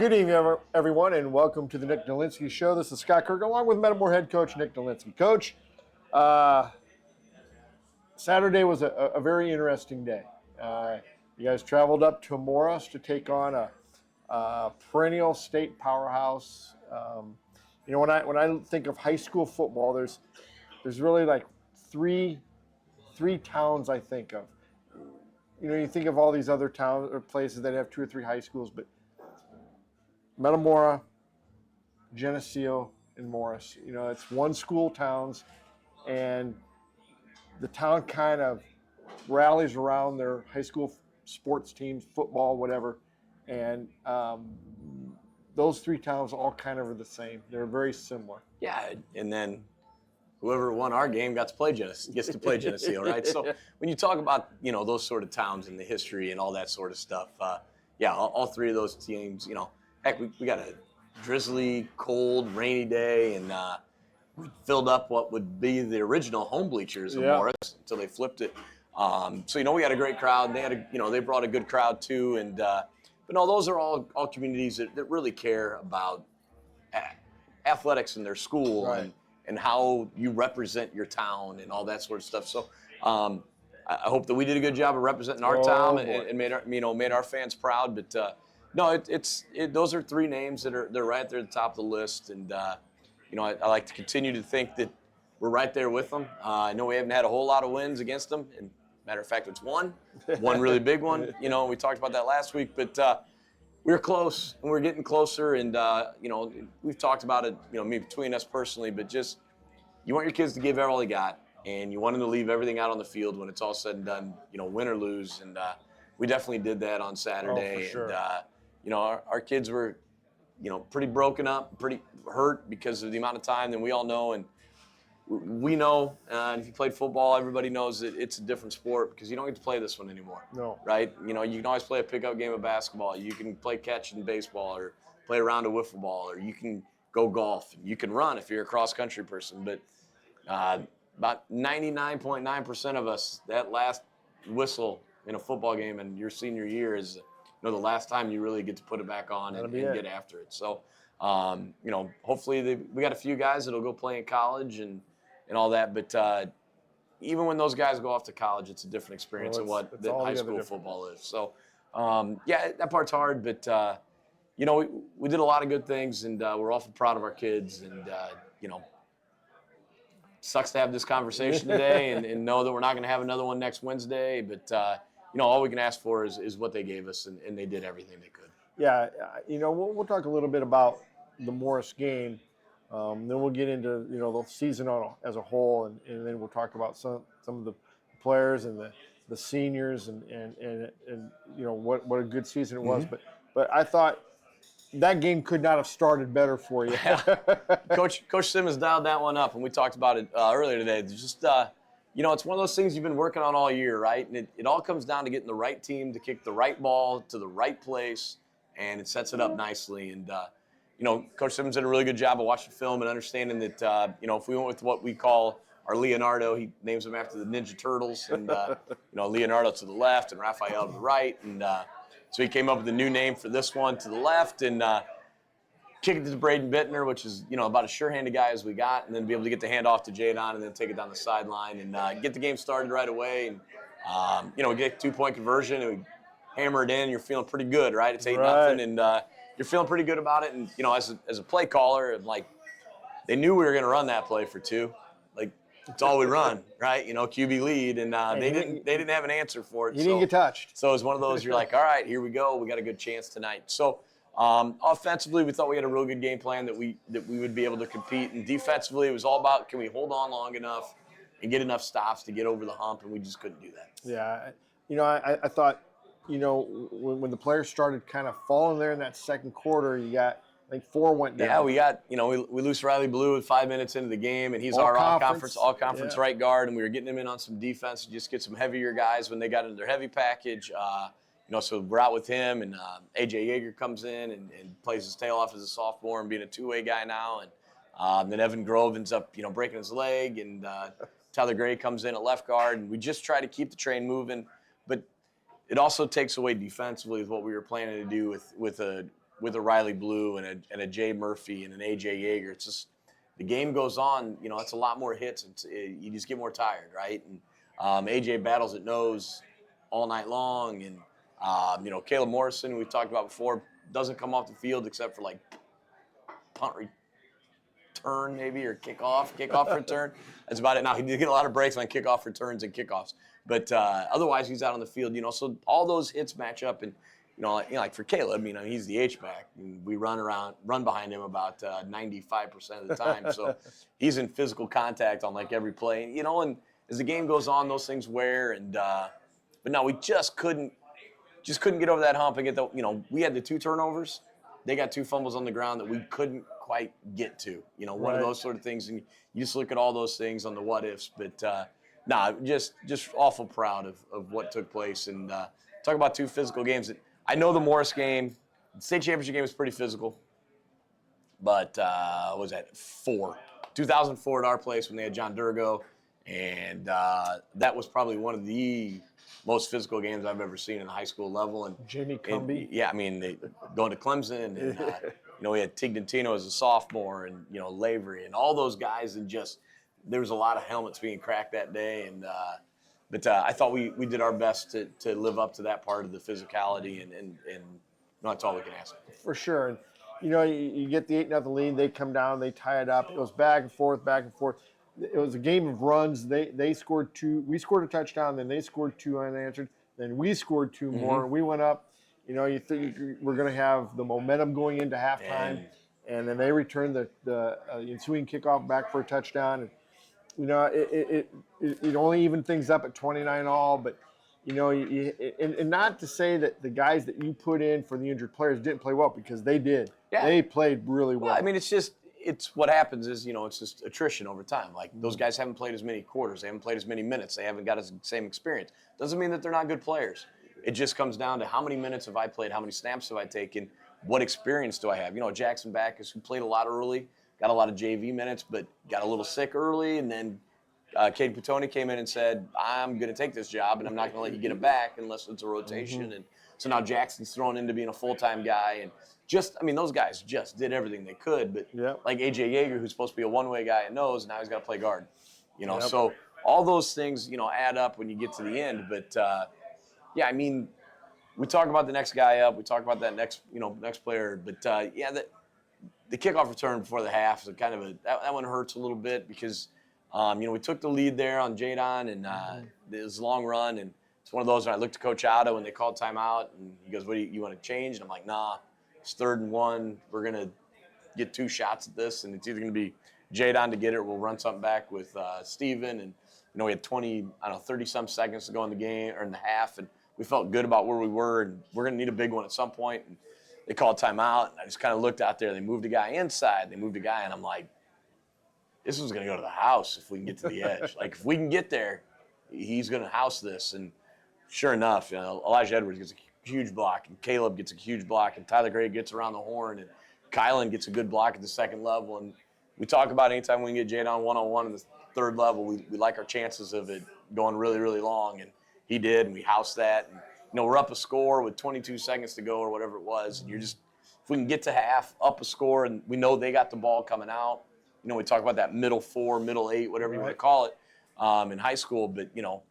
Good evening, everyone, and welcome to the Nick Delinski Show. This is Scott Kerker, along with Metamore head coach Nick Delinski. Coach, Saturday was a very interesting day. You guys traveled up to Morris to take on a perennial state powerhouse. When I think of high school football, there's really like three towns I think of. You think of all these other towns or places that have 2 or 3 high schools, but Metamora, Geneseo, and Morris. It's one school towns, and the town kind of rallies around their high school sports teams, football, whatever. And those 3 towns all kind of are the same. They're very similar. Yeah, and then whoever won our game gets to play Geneseo, right? So when you talk about those sort of towns and the history and all that sort of stuff, all 3 of those teams, heck, we got a drizzly, cold, rainy day, and we filled up what would be the original home bleachers of Morris until they flipped it. So we had a great crowd. And they had they brought a good crowd too, and but no, those are all communities that really care about athletics in their school, right, and how you represent your town and all that sort of stuff. So I hope that we did a good job of representing our town and made our fans proud. But no, those are 3 names they're right there at the top of the list, and I like to continue to think that we're right there with them. I know we haven't had a whole lot of wins against them, and matter of fact, it's one really big one. We talked about that last week, but we're close, and we're getting closer, and we've talked about it, maybe between us personally, but just you want your kids to give all they got, and you want them to leave everything out on the field when it's all said and done, win or lose, and we definitely did that on Saturday. Oh, for sure. And our kids were, pretty broken up, pretty hurt because of the amount of time that we all know, and we know, and if you played football, everybody knows that it's a different sport because you don't get to play this one anymore. No. Right? You can always play a pickup game of basketball. You can play catch in baseball or play a round of wiffle ball, or you can go golf. You can run if you're a cross-country person. But about 99.9% of us, that last whistle in a football game in your senior year is the last time you really get to put it back on and get after it. So, hopefully we got a few guys that'll go play in college and all that. But even when those guys go off to college, it's a different experience than what high school football is. So, that part's hard. But, we did a lot of good things, and we're awful proud of our kids. And, sucks to have this conversation today and know that we're not going to have another one next Wednesday. But, all we can ask for is what they gave us, and they did everything they could. Yeah, we'll talk a little bit about the Morris game. Then we'll get into the season as a whole, and then we'll talk about some of the players and the seniors and what a good season it was. Mm-hmm. But I thought that game could not have started better for you. Yeah. Coach Simmons dialed that one up, and we talked about it earlier today. It's just it's one of those things you've been working on all year, right? And it all comes down to getting the right team to kick the right ball to the right place, and it sets it up nicely. And Coach Simmons did a really good job of watching film and understanding that if we went with what we call our Leonardo, he names them after the Ninja Turtles, and Leonardo to the left and Raphael to the right, and so he came up with a new name for this one to the left, and kick it to Braden Bittner, which is about as sure-handed guy as we got, and then be able to get the handoff to Jadon and then take it down the sideline and get the game started right away. And we get a 2-point conversion and we hammer it in. You're feeling pretty good, right? It's 8-0, and you're feeling pretty good about it. And as a play caller, like they knew we were going to run that play for 2. Like it's all we run, right? QB lead, and they didn't have an answer for it. You didn't get touched. So it was one of those. You're like, all right, here we go. We got a good chance tonight. So. Offensively, we thought we had a real good game plan that we would be able to compete. And defensively, it was all about can we hold on long enough and get enough stops to get over the hump, and we just couldn't do that. Yeah, I thought, when the players started kind of falling there in that second quarter, you got, I think 4 went down. Yeah, we got, we lose Riley Blue with 5 minutes into the game, and he's our all-conference right guard, and we were getting him in on some defense to just get some heavier guys when they got into their heavy package. So we're out with him, and A.J. Yeager comes in and plays his tail off as a sophomore and being a 2-way guy now. And then Evan Grove ends up, breaking his leg, and Tyler Gray comes in at left guard. And we just try to keep the train moving. But it also takes away defensively with what we were planning to do with a with a Riley Blue and a Jay Murphy and an AJ Yeager. It's just the game goes on. You know, it's a lot more hits. You just get more tired, right? And AJ battles at nose all night long, and you know, Caleb Morrison, who we've talked about before, doesn't come off the field except for like punt return maybe, or kickoff return. That's about it. Now, he did get a lot of breaks on kickoff returns and kickoffs, but otherwise he's out on the field. You know, so all those hits match up, and you know, like for Caleb, you know, he's the H-back. We run behind him about 95% of the time, so he's in physical contact on like every play. You know, and as the game goes on, those things wear, and but no, we just couldn't get over that hump and get the, you know, we had the 2 turnovers. They got 2 fumbles on the ground that we couldn't quite get to. You know, one of those sort of things. And you just look at all those things on the what ifs. But, just awful proud of what took place. And talk about 2 physical games. I know the Morris game, the state championship game was pretty physical. But what was that? 2004 at our place when they had John Durgo. And that was probably one of the most physical games I've ever seen in the high school level. And Jamie Cumby. Yeah, I mean, they going to Clemson, and you know, we had Tigantino as a sophomore, and you know, Lavery, and all those guys, and just there was a lot of helmets being cracked that day, and but I thought we did our best to live up to that part of the physicality, and that's all we can ask. For sure. And you know, you get the 8-0 lead, they come down, they tie it up. It goes back and forth, back and forth. It was a game of runs. They scored 2. We scored a touchdown. Then they scored 2 unanswered. Then we scored 2 more. We went up. You know, you think we're going to have the momentum going into halftime, and then they returned the ensuing kickoff back for a touchdown. And you know, it only evened things up at 29 all. But you know, and not to say that the guys that you put in for the injured players didn't play well, because they did. Yeah. They played really well. I mean, it's what happens is, you know, it's just attrition over time. Like, those guys haven't played as many quarters. They haven't played as many minutes. They haven't got the same experience. Doesn't mean that they're not good players. It just comes down to how many minutes have I played, how many snaps have I taken, what experience do I have? You know, Jackson Backus, who played a lot early, got a lot of JV minutes, but got a little sick early, and then Cade Petone came in and said, I'm going to take this job, and I'm not going to let you get it back unless it's a rotation. And so now Jackson's thrown into being a full-time guy, and those guys just did everything they could. But like AJ Yeager, who's supposed to be a one-way guy at nose, now he's got to play guard. You know, so all those things, you know, add up when you get to the end. But yeah, I mean, we talk about the next guy up, we talk about that next player. But the kickoff return before the half is kind of that one hurts a little bit, because you know, we took the lead there on Jadon, and it was a long run, and it's one of those. And I looked to Coach Otto, and they called timeout, and he goes, "What do you want to change?" And I'm like, "Nah, it's 3rd and 1. We're gonna get 2 shots at this, and it's either gonna be Jadon to get it, or we'll run something back with Steven." And you know, we had 30-some seconds to go in the game, or in the half, and we felt good about where we were, and we're gonna need a big one at some point. And they called timeout, and I just kind of looked out there. They moved a guy inside. They moved a guy, and I'm like, this one's going to go to the house if we can get to the edge. Like, if we can get there, he's going to house this. And sure enough, you know, Elijah Edwards gets a huge block, and Caleb gets a huge block, and Tyler Gray gets around the horn, and Kylan gets a good block at the 2nd level. And we talk about anytime we can get Jadon one-on-one in the 3rd level, we like our chances of it going really, really long. And he did, and we housed that. And, you know, we're up a score with 22 seconds to go or whatever it was. And if we can get to half, up a score, and we know they got the ball coming out. You know, we talk about that middle 4, middle 8, whatever you want to call it, in high school. But, you know,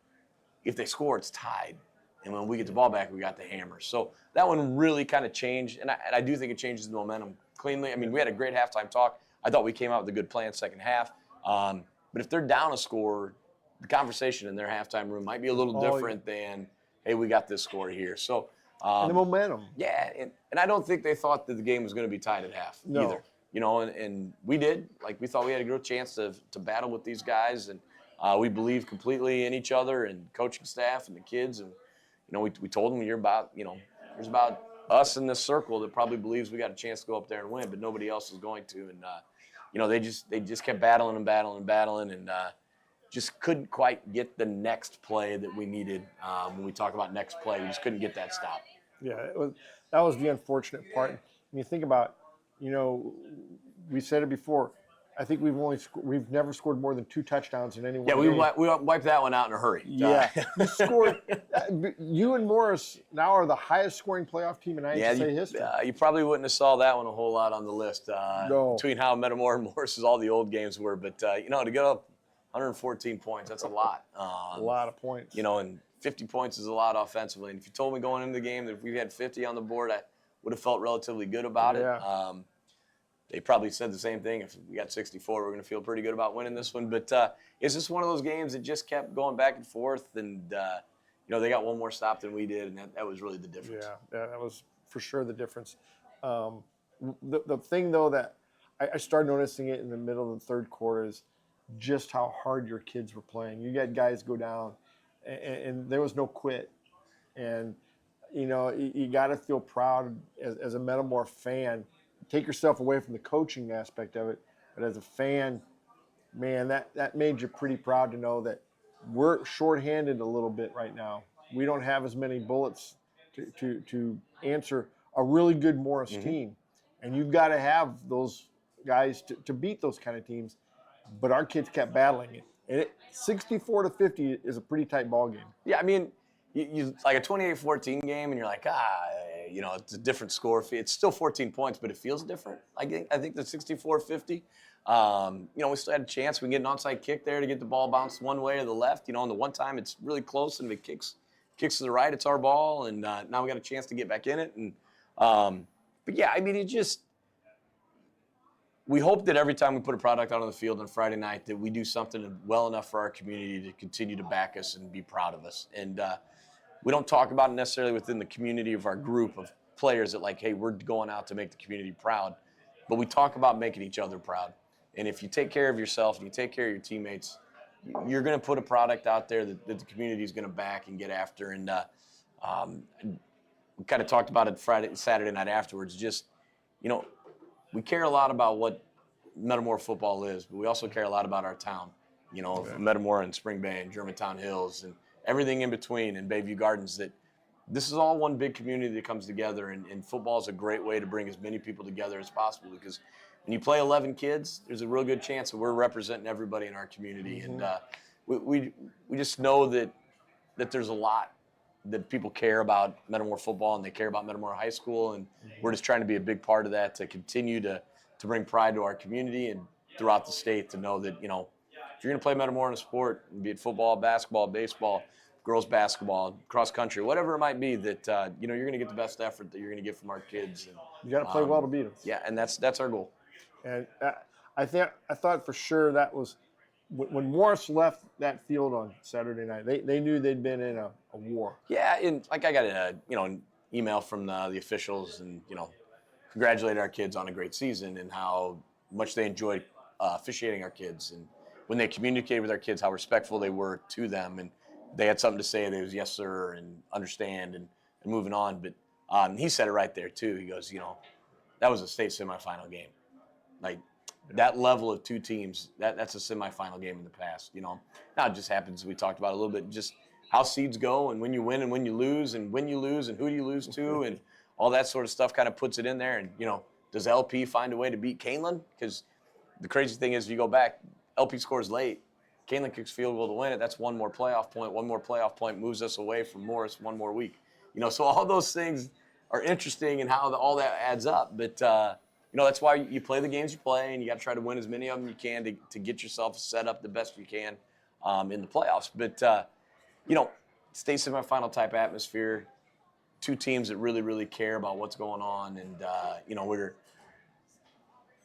if they score, it's tied. And when we get the ball back, we got the hammer. So that one really kind of changed. And I do think it changes the momentum cleanly. I mean, we had a great halftime talk. I thought we came out with a good plan second half. But if they're down a score, the conversation in their halftime room might be a little different than, hey, we got this score here. So and the momentum. Yeah, and I don't think they thought that the game was going to be tied at half either. You know, and we did. Like, we thought we had a good chance to battle with these guys, and we believed completely in each other and coaching staff and the kids. And, you know, we told them, there's about us in this circle that probably believes we got a chance to go up there and win, but nobody else is going to. And, you know, they just kept battling and just couldn't quite get the next play that we needed. When we talk about next play, we just couldn't get that stop. Yeah, that was the unfortunate part. When you think about, you know, we said it before, I think we've never scored more than 2 touchdowns in any one Yeah, game. we wiped that one out in a hurry. Yeah, you scored. You and Morris now are the highest scoring playoff team in IHSA history. You probably wouldn't have saw that one a whole lot on the list No. between how Metamora and Morris all the old games were. But to get up 114 points, that's a lot. A lot of points. And 50 points is a lot offensively. And if you told me going into the game that if we had 50 on the board, I would have felt relatively good about it. They probably said the same thing. If we got 64, we're going to feel pretty good about winning this one. But it's just one of those games that just kept going back and forth. And, they got one more stop than we did, and that was really the difference. Yeah, that was for sure the difference. The thing, though, that I started noticing it in the middle of the third quarter is just how hard your kids were playing. You had guys go down, and there was no quit. And, you got to feel proud as a Metamora fan. Take yourself away from the coaching aspect of it, but as a fan, man, that made you pretty proud to know that we're shorthanded a little bit right now. We don't have as many bullets to answer a really good Morris team, and you've got to have those guys to beat those kind of teams. But our kids kept battling it, and 64-50 is a pretty tight ball game. Yeah, I mean, you like a 28-14 game, and you're like, it's a different score. It's still 14 points, but it feels different. I think the 64-50, we still had a chance. We can get an onside kick there to get the ball bounced one way or the left. On the one time it's really close, and if it kicks to the right, it's our ball, and now we got a chance to get back in it. And but yeah, I mean, we hope that every time we put a product out on the field on Friday night that we do something well enough for our community to continue to back us and be proud of us. And we don't talk about it necessarily within the community of our group of players that like, hey, we're going out to make the community proud. But we talk about making each other proud. And if you take care of yourself and you take care of your teammates, you're going to put a product out there that the community is going to back and get after. And we kind of talked about it Saturday night afterwards. Just, we care a lot about what Metamora football is, but we also care a lot about our town. Metamora and Spring Bay and Germantown Hills and everything in between, and Bayview Gardens, that this is all one big community that comes together, and football is a great way to bring as many people together as possible, because when you play 11 kids, there's a real good chance that we're representing everybody in our community. And we just know that there's a lot that people care about Metamora football, and they care about Metamora High School, and we're just trying to be a big part of that to continue to bring pride to our community and throughout the state, to know that, if you're going to play Metamora in a sport, be it football, basketball, baseball, girls basketball, cross country, whatever it might be, that you're going to get the best effort that you're going to get from our kids. And you got to play well to beat them. Yeah, and that's our goal. And I thought for sure that was when Morris left that field on Saturday night. They knew they'd been in a war. Yeah, and like I got an email from the officials, and congratulated our kids on a great season and how much they enjoyed officiating our kids, and when they communicated with our kids, how respectful they were to them, and they had something to say. They was yes sir and understand and moving on. But he said it right there too. He goes, that was a state semifinal game. Like that level of two teams, that's a semifinal game in the past. Now it just happens. We talked about it a little bit, just how seeds go, and when you win and when you lose, and when you lose and who do you lose to, and all that sort of stuff kind of puts it in there. And does LP find a way to beat Canelan? Because the crazy thing is, if you go back, LP scores late. Canelan kicks field goal to win it. That's one more playoff point. One more playoff point moves us away from Morris one more week. So all those things are interesting and how all that adds up. But, that's why you play the games you play, and you got to try to win as many of them you can to get yourself set up the best you can in the playoffs. But, state semifinal type atmosphere, two teams that really, really care about what's going on. And, we're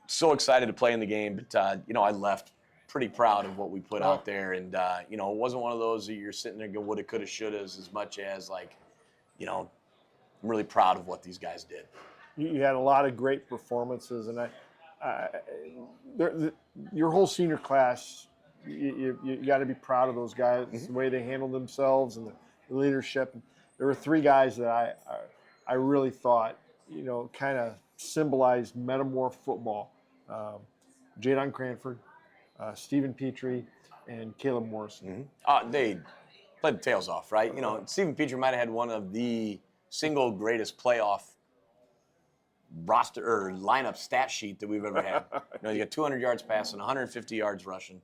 so excited to play in the game. But, I left pretty proud of what we put out there. And, it wasn't one of those that you're sitting there going, woulda, coulda, shoulda, as much as like, I'm really proud of what these guys did. You had a lot of great performances, and your whole senior class, you got to be proud of those guys, the way they handled themselves and the leadership. There were 3 guys that I really thought, kind of symbolized Metamora football. Jadon Cranford, Stephen Petrie, and Caleb Morrison. They played the tails off, right? Stephen Petrie might have had one of the single greatest playoff roster or lineup stat sheet that we've ever had. You got 200 yards passing, 150 yards rushing,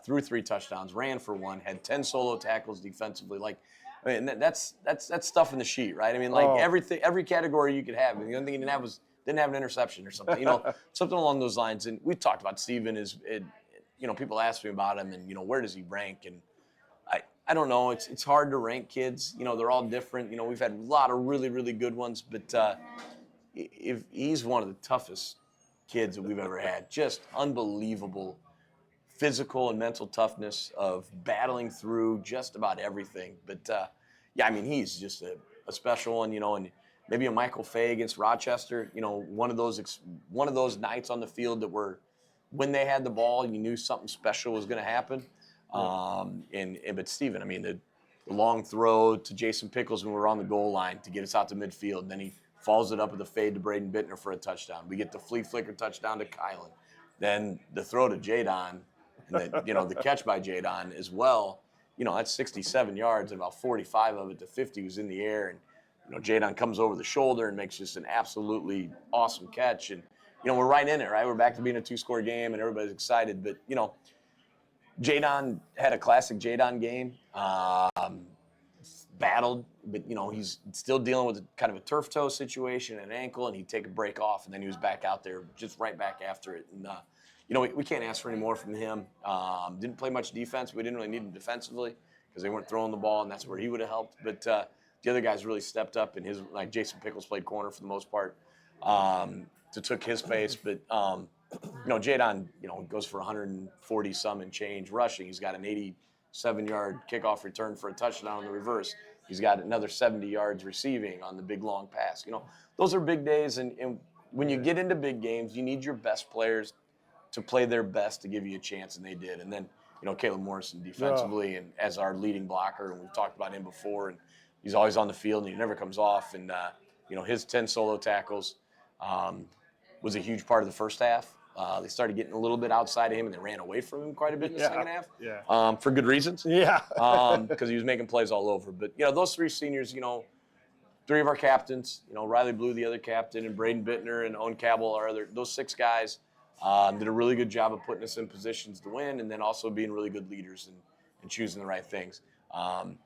threw 3 touchdowns, ran for 1, had 10 solo tackles defensively. Like, I mean, that's stuff in the sheet, right? I mean, like every category you could have. And the only thing he didn't have an interception or something, something along those lines. And we talked about Steven people ask me about him and, where does he rank? And I don't know. It's hard to rank kids. They're all different. We've had a lot of really, really good ones, but if he's one of the toughest kids that we've ever had. Just unbelievable physical and mental toughness of battling through just about everything. But he's just a special one, and maybe a Michael Fay against Rochester, one of those nights on the field that were, when they had the ball, you knew something special was going to happen. But Steven, the long throw to Jason Pickles when we were on the goal line to get us out to midfield, and then he follows it up with a fade to Braden Bittner for a touchdown. We get the flea flicker touchdown to Kylan. Then the throw to Jadon, and the catch by Jadon as well. That's 67 yards, and about 45 of it to 50 was in the air. And Jadon comes over the shoulder and makes just an absolutely awesome catch. And we're right in it, right? We're back to being a 2-score game, and everybody's excited. But Jadon had a classic Jadon game. Battled, but he's still dealing with kind of a turf toe situation and an ankle, and he'd take a break off, and then he was back out there just right back after it. And we can't ask for any more from him. Didn't play much defense. We didn't really need him defensively because they weren't throwing the ball, and that's where he would have helped. But the other guys really stepped up, and like Jason Pickles played corner for the most part to took his pace. But Jadon goes for 140 some and change rushing. He's got an 87-yard kickoff return for a touchdown on the reverse. He's got another 70 yards receiving on the big long pass. Those are big days, and when you get into big games, you need your best players to play their best to give you a chance, and they did. And then, Caleb Morrison defensively and as our leading blocker, and we've talked about him before, and he's always on the field, and he never comes off. And, his 10 solo tackles was a huge part of the first half. They started getting a little bit outside of him, and they ran away from him quite a bit in the second half. Yeah. For good reasons. Yeah. Because he was making plays all over. But, those 3 seniors, 3 of our captains, Riley Blue, the other captain, and Braden Bittner and Owen Cabell, those 6 guys did a really good job of putting us in positions to win, and then also being really good leaders and choosing the right things. And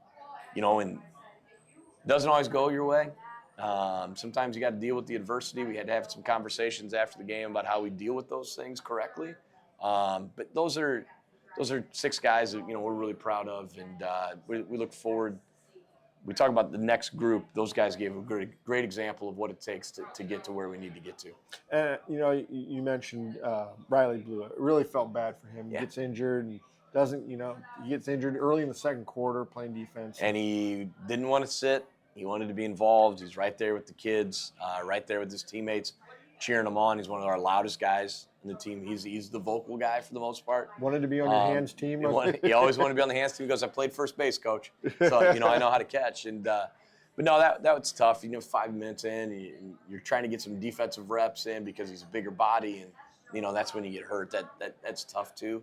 it doesn't always go your way. Sometimes you got to deal with the adversity. We had to have some conversations after the game about how we deal with those things correctly. But those are 6 guys that we're really proud of, and we look forward. We talk about the next group. Those guys gave a great example of what it takes to get to where we need to get to. You mentioned Riley Blue. It really felt bad for him. He gets injured and doesn't. He gets injured early in the second quarter playing defense. And he didn't want to sit. He wanted to be involved. He's right there with the kids, right there with his teammates, cheering them on. He's one of our loudest guys in the team. He's the vocal guy for the most part. Wanted to be on your hands team. He always wanted to be on the hands team. He goes, I played first base, coach. So, I know how to catch. And but no, that was tough. 5 minutes in, you're trying to get some defensive reps in because he's a bigger body, and that's when you get hurt. That's tough too.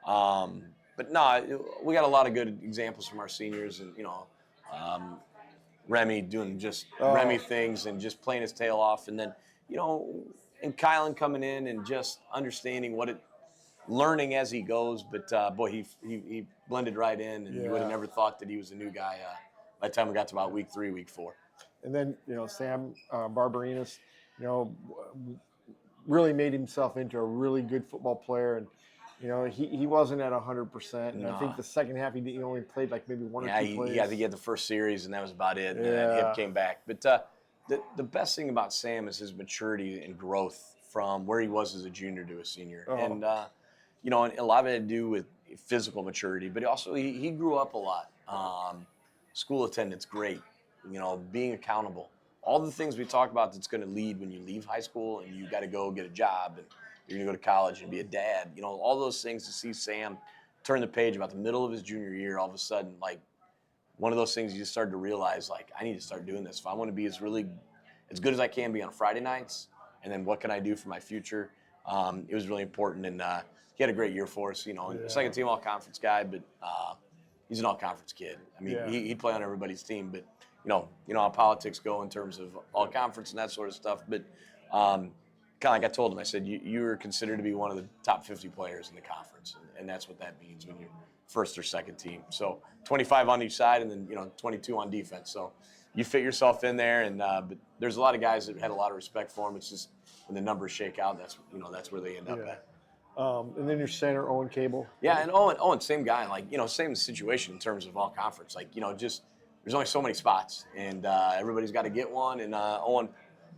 But no, we got a lot of good examples from our seniors, and Remy doing just Remy things and just playing his tail off, and then and Kylan coming in and just understanding learning as he goes. But boy, he blended right in, and you would have never thought that he was a new guy by the time we got to about week 3, week 4. And then Sam Barbarinas, really made himself into a really good football player, and he wasn't at 100%. And I think the second half he only played like maybe 1 or 2 plays. Yeah, I think he had the first series, and that was about it. And then hip came back. But the best thing about Sam is his maturity and growth from where he was as a junior to a senior. And, and a lot of it had to do with physical maturity, but also he grew up a lot. School attendance, great. Being accountable. All the things we talk about that's going to lead when you leave high school and you got to go get a job and you're going to go to college and be a dad. All those things, to see Sam turn the page about the middle of his junior year, all of a sudden, like, one of those things you just started to realize, like, I need to start doing this. If I want to be as good as I can be on Friday nights, and then what can I do for my future? It was really important, and he had a great year for us. Second team all-conference guy, but he's an all-conference kid. He'd play on everybody's team, but you know how politics go in terms of all-conference and that sort of stuff. But Kind of like I told him, I said, you were considered to be one of the top 50 players in the conference, and that's what that means when you're first or second team. So 25 on each side, and then 22 on defense. So you fit yourself in there, and but there's a lot of guys that had a lot of respect for him. It's just when the numbers shake out, that's where they end up at. And then your center, Owen Cable. Yeah, and Owen, same guy. Like same situation in terms of all conference. Like just there's only so many spots, and everybody's got to get one. And Owen,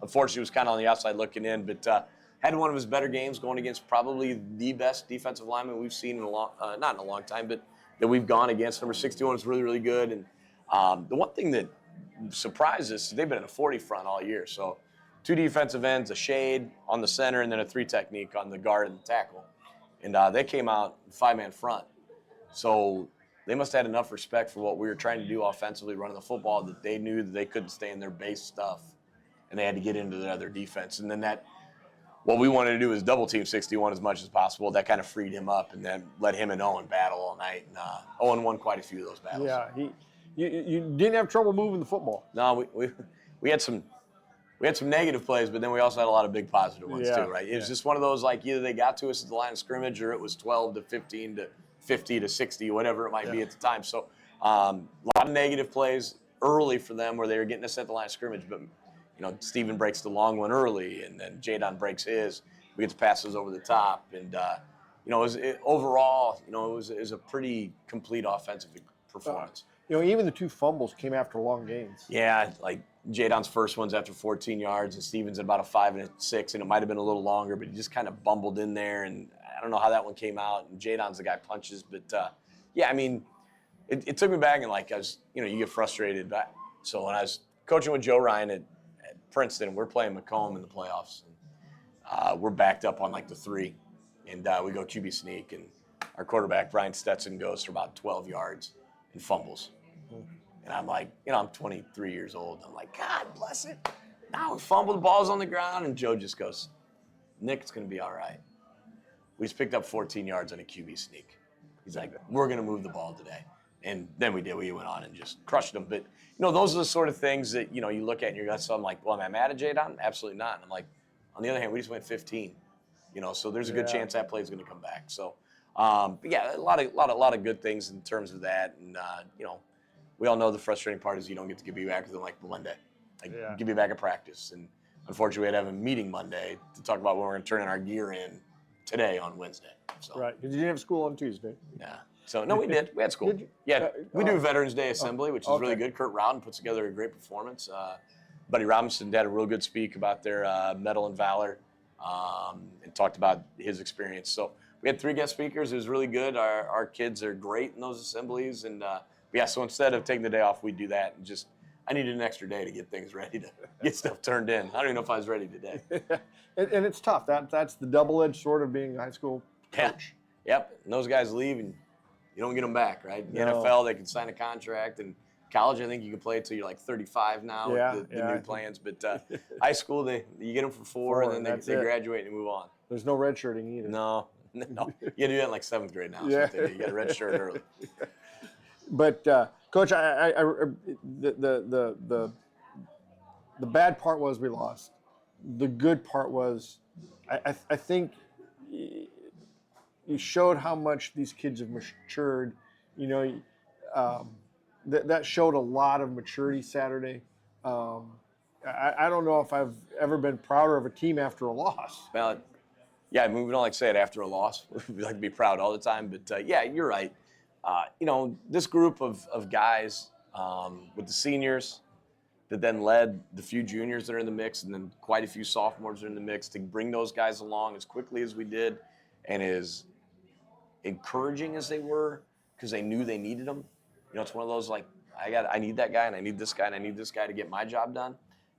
unfortunately, was kind of on the outside looking in, but had one of his better games going against probably the best defensive lineman we've seen in a long, not in a long time, but that we've gone against. Number 61 is really, really good. And the one thing that surprised us, they've been in a 40 front all year. So 2 defensive ends, a shade on the center, and then a 3 technique on the guard and the tackle. And they came out 5-man front. So they must have had enough respect for what we were trying to do offensively, running the football, that they knew that they couldn't stay in their base stuff, and they had to get into the other defense. And then what we wanted to do was double team 61 as much as possible. That kind of freed him up, and then let him and Owen battle all night. And Owen won quite a few of those battles. Yeah, you didn't have trouble moving the football. No, we had some negative plays, but then we also had a lot of big positive ones too, right? It was just one of those, like, either they got to us at the line of scrimmage, or it was 12 to 15 to 50 to 60, whatever it might be at the time. So a lot of negative plays early for them where they were getting us at the line of scrimmage, but Steven breaks the long one early, and then Jadon breaks his. We get the passes over the top, and overall, it was a pretty complete offensive performance. Even the 2 fumbles came after long gains. Yeah, like Jadon's first one's after 14 yards, and Steven's at about a 5 and a 6, and it might have been a little longer, but he just kind of bumbled in there, and I don't know how that one came out. And Jadon's the guy punches, but I mean, it took me back, and like I was, you get frustrated. So when I was coaching with Joe Ryan at Princeton, we're playing Macomb in the playoffs, and we're backed up on like the 3, and we go QB sneak, and our quarterback Brian Stetson goes for about 12 yards and fumbles. And I'm like, I'm 23 years old. I'm like, God bless it. Now we fumble, the ball's on the ground, and Joe just goes, Nick, it's going to be all right. We just picked up 14 yards on a QB sneak. He's like, we're going to move the ball today. And then we did. We went on and just crushed them. But, those are the sort of things that, you look at and you're going to, so I'm like, well, am I mad at Jadon? Absolutely not. And I'm like, on the other hand, we just went 15. So there's a good chance that play is going to come back. So, but yeah, a lot of good things in terms of that. And, we all know the frustrating part is you don't get to give you back with them like Monday. Give you back at practice. And unfortunately, we had to have a meeting Monday to talk about when we're going to turn in our gear in today on Wednesday. So. Right, because you didn't have school on Tuesday. Yeah. So, no, we did. We had school. Did you? Yeah, we do Veterans Day Assembly, which is really good. Kurt Rowden puts together a great performance. Buddy Robinson had a real good speak about their Medal and Valor and talked about his experience. So we had 3 guest speakers. It was really good. Our kids are great in those assemblies. And, so instead of taking the day off, we do that. And I needed an extra day to get things ready, to get stuff turned in. I don't even know if I was ready today. and it's tough. That's the double-edged sword of being a high school coach. Yeah. Yep. And those guys leave, and you don't get them back, right? In the NFL, they can sign a contract, and college, I think you can play until you're like 35 now with the new plans. But high school, you get them for 4, and then they graduate and move on. There's no redshirting either. No. You got to do that in like 7th grade now. Yeah. So you got a red shirt early. But Coach, the bad part was we lost. The good part was, I think you showed how much these kids have matured. That showed a lot of maturity Saturday. I don't know if I've ever been prouder of a team after a loss. Well, yeah, we don't like to say it after a loss. We like to be proud all the time. But yeah, you're right. This group of guys with the seniors that then led the few juniors that are in the mix, and then quite a few sophomores are in the mix, to bring those guys along as quickly as we did, and as encouraging as they were, because they knew they needed them. It's one of those, like, I need that guy, and I need this guy, and I need this guy to get my job done,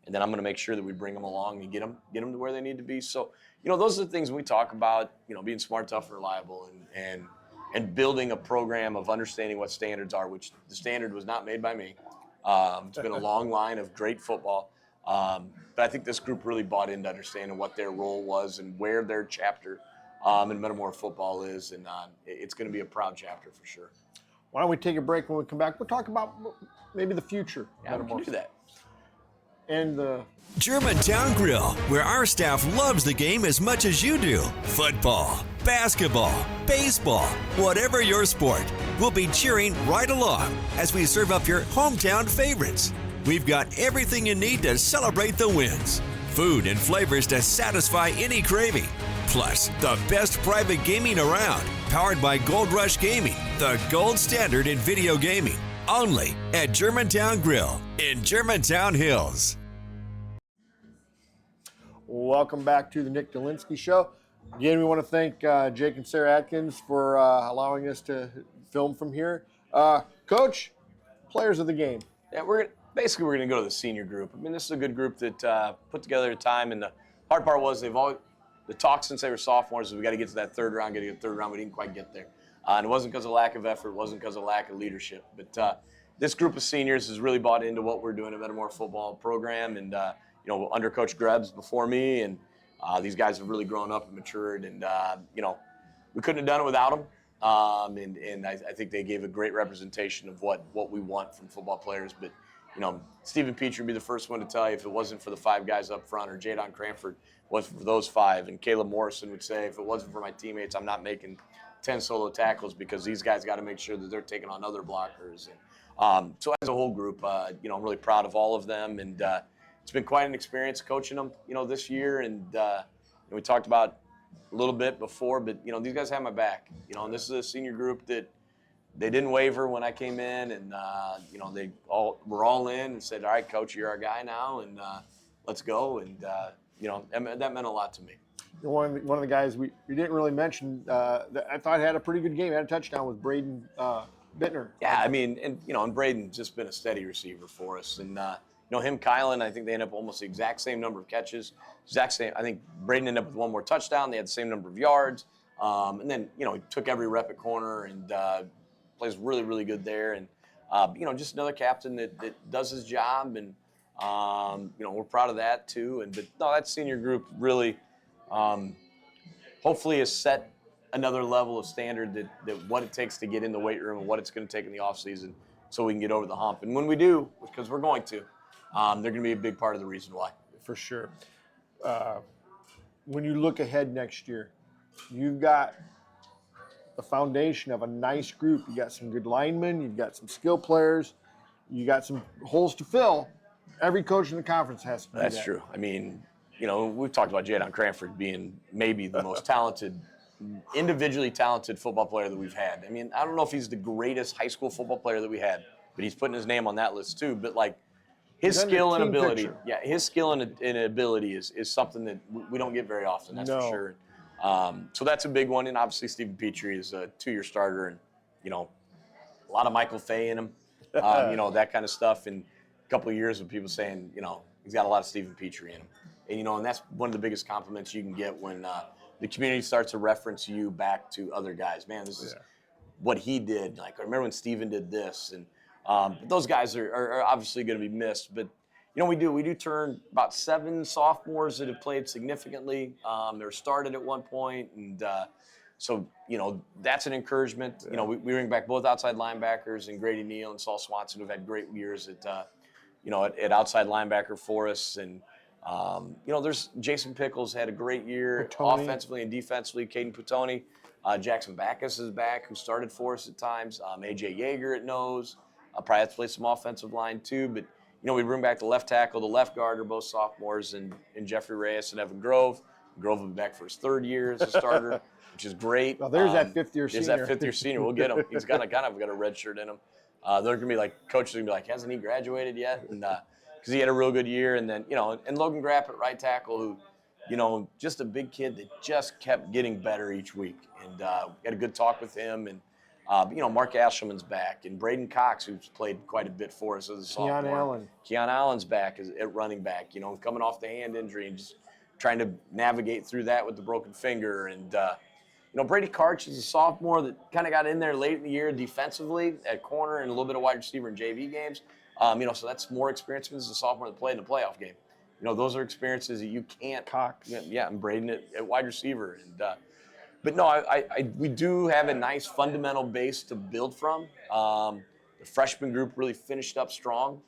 and then I'm going to make sure that we bring them along and get them to where they need to be. So, those are the things we talk about, being smart, tough, and reliable, and building a program of understanding what standards are, which the standard was not made by me. It's been a long line of great football. But I think this group really bought into understanding what their role was and where their chapter in Metamora football is. And it's going to be a proud chapter for sure. Why don't we take a break? When we come back, we'll talk about maybe the future. Yeah, we can do that. and the Germantown Grill, where our staff loves the game as much as you do. Football, basketball, baseball, whatever your sport, we'll be cheering right along as we serve up your hometown favorites. We've got everything you need to celebrate the wins. Food and flavors to satisfy any craving. Plus, the best private gaming around, powered by Gold Rush Gaming, the gold standard in video gaming. Only at Germantown Grill in Germantown Hills. Welcome back to the Nick Delinski Show. Again, we want to thank Jake and Sarah Atkins for allowing us to film from here. Coach, players of the game. Yeah, we're going to go to the senior group. I mean, this is a good group that put together a time, and the hard part was the talk since they were sophomores is we got to get to that third round, We didn't quite get there. And it wasn't because of lack of effort, it wasn't because of lack of leadership. But this group of seniors has really bought into what we're doing at Metamora football program, and under Coach Grebs before me, and these guys have really grown up and matured, and we couldn't have done it without them. And I think they gave a great representation of what we want from football players. But Stephen Petrie would be the first one to tell you if it wasn't for the 5 guys up front, or Jadon Cranford wasn't for those 5, and Caleb Morrison would say if it wasn't for my teammates, I'm not making 10 solo tackles, because these guys got to make sure that they're taking on other blockers. And so as a whole group, I'm really proud of all of them, and it's been quite an experience coaching them, this year. And we talked about a little bit before, but these guys have my back, and this is a senior group that they didn't waver when I came in, and they all were all in and said, all right, Coach, you're our guy now, and let's go. And that meant a lot to me. One of the guys we didn't really mention that I thought had a pretty good game, had a touchdown, was Braden Bittner. Yeah, I mean, and Braden's just been a steady receiver for us, and him, Kylan, I think they ended up almost the exact same number of catches, exact same. I think Braden ended up with one more touchdown. They had the same number of yards, and then he took every rep at corner and plays really, really good there. And just another captain that does his job, and we're proud of that too. But no, that senior group really, hopefully, has set another level of standard that what it takes to get in the weight room and what it's going to take in the off season, so we can get over the hump. And when we do, because we're going to. They're going to be a big part of the reason why. For sure. When you look ahead next year, you've got the foundation of a nice group. You got some good linemen. You've got some skill players. You got some holes to fill. Every coach in the conference has to do that. That's true. I mean, we've talked about Jadon Cranford being maybe the most talented, individually talented football player that we've had. I mean, I don't know if he's the greatest high school football player that we had, but he's putting his name on that list too. But his skill and ability, his skill and ability is something that we don't get very often, that's for sure. So that's a big one, and obviously Stephen Petrie is a 2-year starter, and a lot of Michael Fay in him, that kind of stuff. And a couple of years of people saying, he's got a lot of Stephen Petrie in him, and that's one of the biggest compliments you can get when the community starts to reference you back to other guys. Man, this is what he did. I remember when Stephen did this, and. But those guys are obviously going to be missed. But, we do turn about 7 sophomores that have played significantly. They're started at one point. And so, that's an encouragement. Yeah. We bring back both outside linebackers, and Grady Neal and Saul Swanson, who've had great years at outside linebacker for us. And, there's Jason Pickles had a great year offensively and defensively. Caden Putoni. Jackson Backus is back, who started for us at times. A.J. Yeager at nose. I'll probably have to play some offensive line too, but we bring back the left tackle, the left guard are both sophomores, and Jeffrey Reyes and Evan Grove. Grove will be back for his 3rd year as a starter, which is great. Well, there's that 5th-year senior. There's that 5th-year senior. We'll get him. He's got a red shirt in him. They're gonna be coaches are gonna be like, hasn't he graduated yet? And because he had a real good year, and then and Logan Grapp at right tackle, who just a big kid that just kept getting better each week, and had a good talk with him. And Mark Ashelman's back, and Braden Cox, who's played quite a bit for us as a sophomore. Keon Allen's back at running back, coming off the hand injury and just trying to navigate through that with the broken finger. And, Brady Karch is a sophomore that kind of got in there late in the year defensively at corner and a little bit of wide receiver in JV games. So that's more experience as a sophomore that played in a playoff game. Those are experiences that you can't. Cox. Yeah, and Braden at wide receiver. And, but no, we do have a nice fundamental base to build from. The freshman group really finished up strong.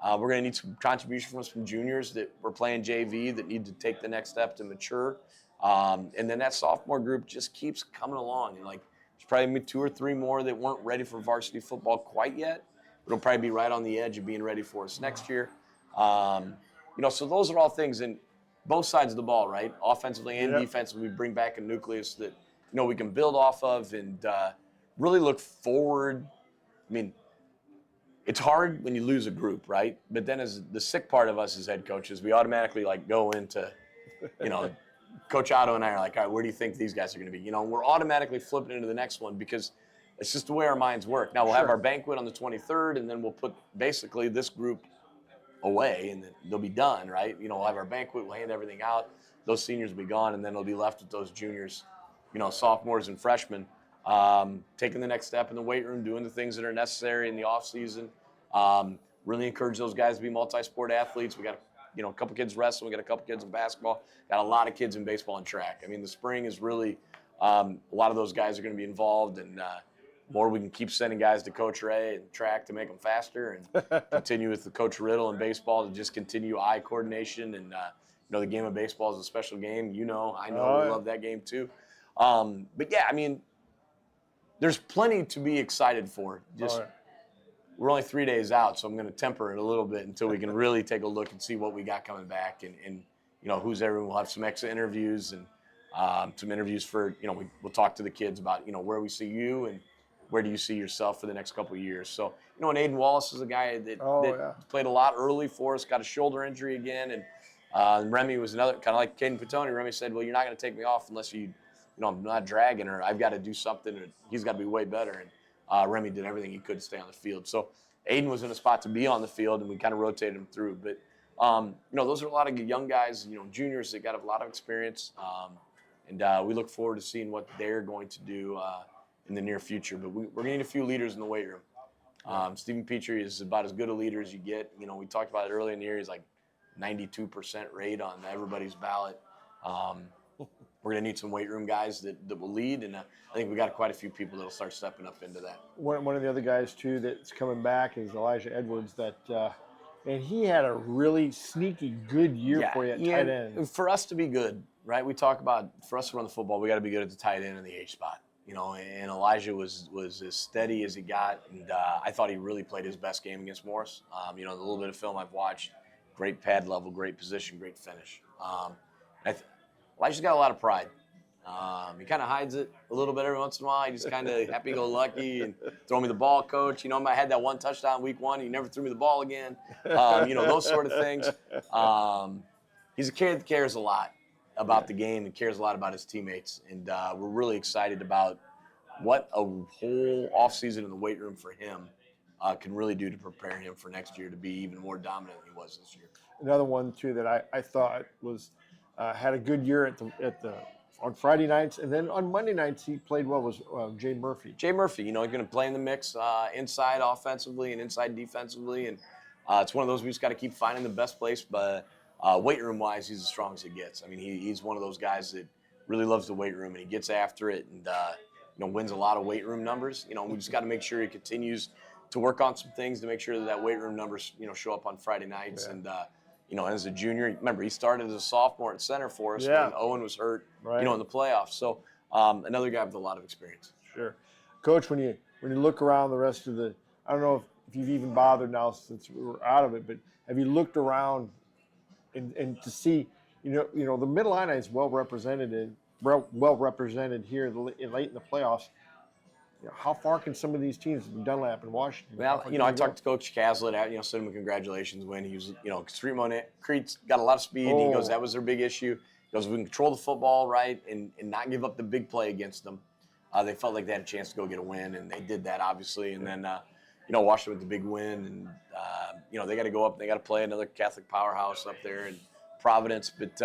We're going to need some contribution from some juniors that we're playing JV that need to take the next step to mature. And then that sophomore group just keeps coming along. And like, there's probably 2 or 3 more that weren't ready for varsity football quite yet, but it'll probably be right on the edge of being ready for us next year. So those are all things in both sides of the ball, right? Offensively and defensively, we bring back a nucleus that, we can build off of and really look forward. I mean, it's hard when you lose a group, right? But then as the sick part of us as head coaches, we automatically go into, Coach Otto and I are like, all right, where do you think these guys are going to be? We're automatically flipping into the next one because it's just the way our minds work. Now we'll have our banquet on the 23rd, and then we'll put basically this group away, and then they'll be done, right? We'll have our banquet, we'll hand everything out. Those seniors will be gone, and then they'll be left with those juniors, sophomores and freshmen, taking the next step in the weight room, doing the things that are necessary in the off season. Really encourage those guys to be multi-sport athletes. We got a couple kids wrestling, we got a couple kids in basketball, got a lot of kids in baseball and track. I mean, the spring is really a lot of those guys are going to be involved, and more we can keep sending guys to Coach Ray and track to make them faster, and continue with the Coach Riddle and baseball to just continue eye coordination. And the game of baseball is a special game. I know we love that game too. But yeah, I mean, there's plenty to be excited for. We're only 3 days out, so I'm going to temper it a little bit until we can really take a look and see what we got coming back, and who's everyone. We'll have some extra interviews and some interviews for we'll talk to the kids about where we see you and where do you see yourself for the next couple of years. So and Aiden Wallace is a guy that played a lot early for us, got a shoulder injury again, and Remy was another kind of like Caden Petone. Remy said, well, you're not going to take me off unless I'm not dragging her. I've got to do something, and he's got to be way better. And Remy did everything he could to stay on the field. So Aiden was in a spot to be on the field, and we kind of rotated him through. But, those are a lot of young guys, juniors that got a lot of experience. And we look forward to seeing what they're going to do in the near future. But we're going to need a few leaders in the weight room. Stephen Petrie is about as good a leader as you get. We talked about it earlier in the year. He's like 92% rate on everybody's ballot. We're going to need some weight room guys that will lead, and I think we got quite a few people that will start stepping up into that. One of the other guys, too, that's coming back is Elijah Edwards. And he had a really sneaky good year for you at tight end. For us to be good, right, we talk about for us to run the football, we got to be good at the tight end and the H spot. And Elijah was as steady as he got, and I thought he really played his best game against Morris. The little bit of film I've watched, great pad level, great position, great finish. Elijah's got a lot of pride. He kind of hides it a little bit every once in a while. He just kind of happy-go-lucky and throw me the ball, coach. I had that one touchdown week 1. He never threw me the ball again. Those sort of things. He's a kid that cares a lot about the game and cares a lot about his teammates. And we're really excited about what a whole offseason in the weight room for him can really do to prepare him for next year to be even more dominant than he was this year. Another one, too, that I thought was had a good year on Friday nights, and then on Monday nights he played well was Jay Murphy. Jay Murphy, he's going to play in the mix inside offensively and inside defensively, and it's one of those we just got to keep finding the best place. But weight room wise, he's as strong as it gets. I mean, he's one of those guys that really loves the weight room and he gets after it, and wins a lot of weight room numbers. We just got to make sure he continues to work on some things to make sure that weight room numbers show up on Friday nights. And as a junior, remember, he started as a sophomore at center for us when Owen was hurt, in the playoffs. So another guy with a lot of experience. Sure. Coach, when you look around the rest of I don't know if you've even bothered now since we're out of it, but have you looked around and to see, the Middle Illini is well represented here late in the playoffs. How far can some of these teams, Dunlap and Washington? Well, I talked to Coach Caslett, sent him a congratulations win. He was, Crete's got a lot of speed. He goes, that was their big issue. He goes, we can control the football, right, and not give up the big play against them. They felt like they had a chance to go get a win, and they did that, obviously. And then, Washington with the big win, and, they got to go up. They got to play another Catholic powerhouse up there in Providence. But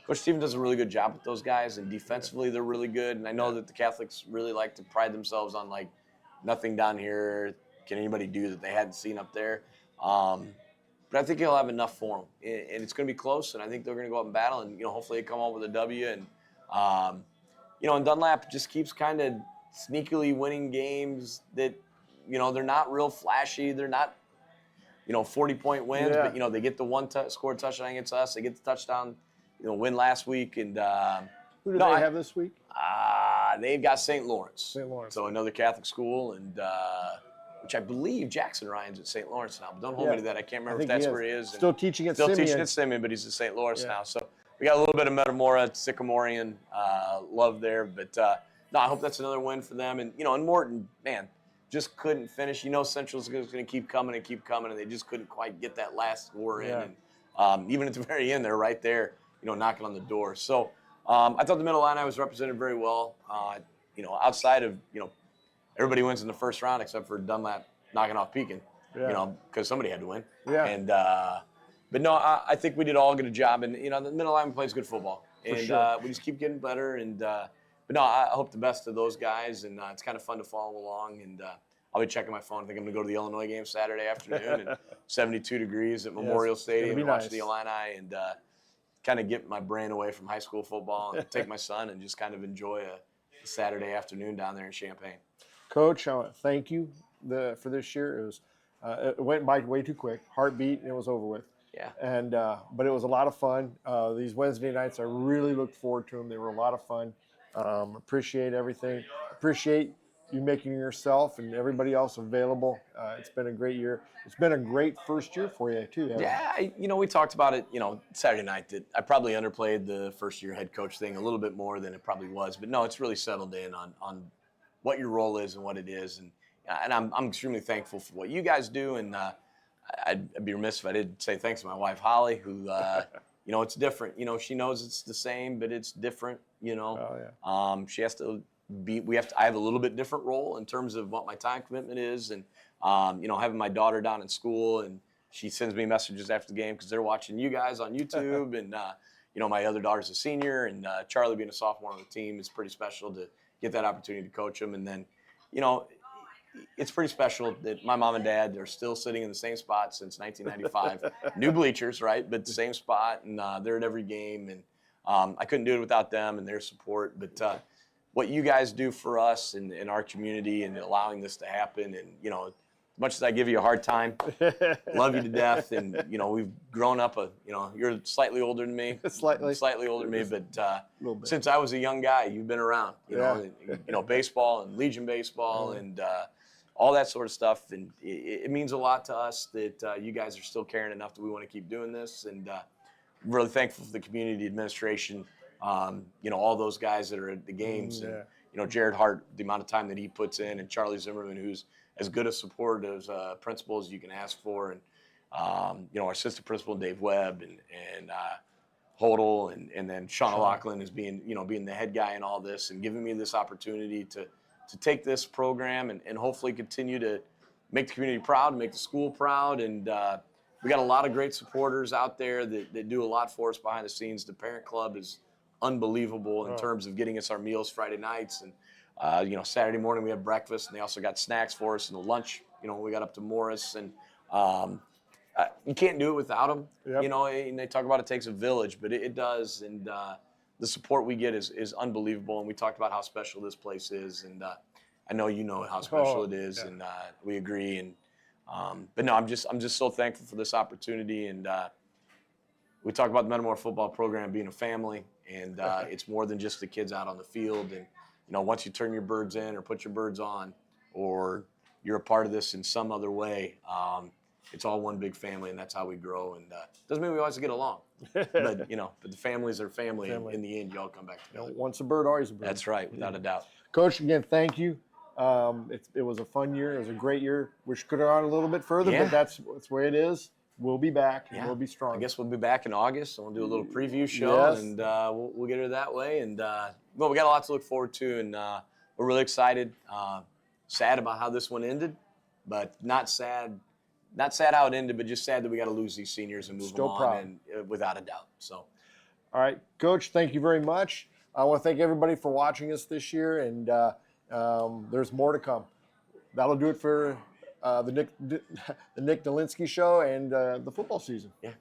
Coach Stephen does a really good job with those guys, and defensively they're really good. And I know that the Catholics really like to pride themselves on, nothing down here can anybody do that they hadn't seen up there. But I think he'll have enough for them. And it's going to be close, and I think they're going to go out and battle, and, hopefully they come out with a W. And, and Dunlap just keeps kind of sneakily winning games that, they're not real flashy. They're not, 40-point wins, Yeah. but they get the scored touchdown against us. They get the touchdown, win last week, and Who do they have this week? they've got St. Lawrence. St. Lawrence. So another Catholic school, and which I believe Jackson Ryan's at St. Lawrence now. But don't hold me to that. I can't remember if that's where he is. Still teaching at Still Simeon. teaching at Simeon, but he's at St. Lawrence now. So we got a little bit of Metamora, Sycamorian love there. But no, I hope that's another win for them. And and Morton, man, just couldn't finish. Central's going to keep coming, and they just couldn't quite get that last score in. And even at the very end, they're right there, knocking on the door. So I thought the Middle Illini was represented very well. Outside of everybody wins in the first round except for Dunlap knocking off Pekin, because somebody had to win. Yeah. And but no, I think we did all a good job, and the Middle Illini plays good football, and sure. we just keep getting better. And but no, I hope the best of those guys, and it's kind of fun to follow along. And I'll be checking my phone. I think I'm going to go to the Illinois game Saturday afternoon, and 72 degrees at Memorial Stadium, and watch the Illini, and kind of get my brain away from high school football, and take my son and just kind of enjoy a Saturday afternoon down there in Champaign. Coach, I want to thank you for this year. It went by way too quick. Heartbeat, and it was over with. Yeah. And but it was a lot of fun. These Wednesday nights, I really looked forward to them. They were a lot of fun. Appreciate everything. Appreciate you making yourself and everybody else available. It's been a great year. It's been a great first year for you too. Yeah, we talked about it, Saturday night, that I probably underplayed the first year head coach thing a little bit more than it probably was. But no, it's really settled in on what your role is and what it is. And I'm extremely thankful for what you guys do. And I'd be remiss if I didn't say thanks to my wife, Holly, who, it's different. She knows it's the same, but it's different, Oh, yeah. She has to I have a little bit different role in terms of what my time commitment is. And, having my daughter down in school, and she sends me messages after the game because they're watching you guys on YouTube. And, my other daughter's a senior, and Charlie being a sophomore on the team is pretty special to get that opportunity to coach them. And then, it's pretty special that my mom and dad are still sitting in the same spot since 1995. New bleachers, right? But the same spot, and they're at every game. And I couldn't do it without them and their support. But what you guys do for us and in our community, and allowing this to happen, and as much as I give you a hard time, love you to death, and we've grown up. You're slightly older than me, slightly older than me, but since I was a young guy, you've been around. Baseball and Legion baseball and all that sort of stuff, and it means a lot to us that you guys are still caring enough that we want to keep doing this, and I'm really thankful for the community administration. All those guys that are at the games, and Jared Hart, the amount of time that he puts in, and Charlie Zimmerman, who's as good a support as principal as you can ask for, and our assistant principal Dave Webb, and Hodel, and then Sean O'Loughlin is being the head guy in all this, and giving me this opportunity to take this program and hopefully continue to make the community proud, make the school proud, and we got a lot of great supporters out there that do a lot for us behind the scenes. The parent club is unbelievable in terms of getting us our meals Friday nights, and Saturday morning we have breakfast, and they also got snacks for us, and the lunch, we got up to Morris, and you can't do it without them. Yep. And they talk about it takes a village, but it does, and the support we get is unbelievable. And we talked about how special this place is, and I know how special it is, and we agree. And but no, I'm just so thankful for this opportunity, and we talk about the Metamora football program being a family, and it's more than just the kids out on the field. And once you turn your birds in or put your birds on, or you're a part of this in some other way, it's all one big family, and that's how we grow. And doesn't mean we always get along, but but the families are family. And in the end, you all come back together. Once a bird, always a bird. That's right, without a doubt. Coach, again, thank you. It was a fun year. It was a great year. Wish could have gone a little bit further, but that's the way it is. We'll be back, and we'll be strong. I guess we'll be back in August, and we'll do a little preview show, Yes. and we'll get her that way. And well, we got a lot to look forward to, and we're really excited. Sad about how this one ended, but not sad how it ended, but just sad that we got to lose these seniors and move Still them proud. on, and without a doubt. So, All right, Coach, thank you very much. I want to thank everybody for watching us this year, and there's more to come. That'll do it for the Nick Delinski show and the football season. yeah.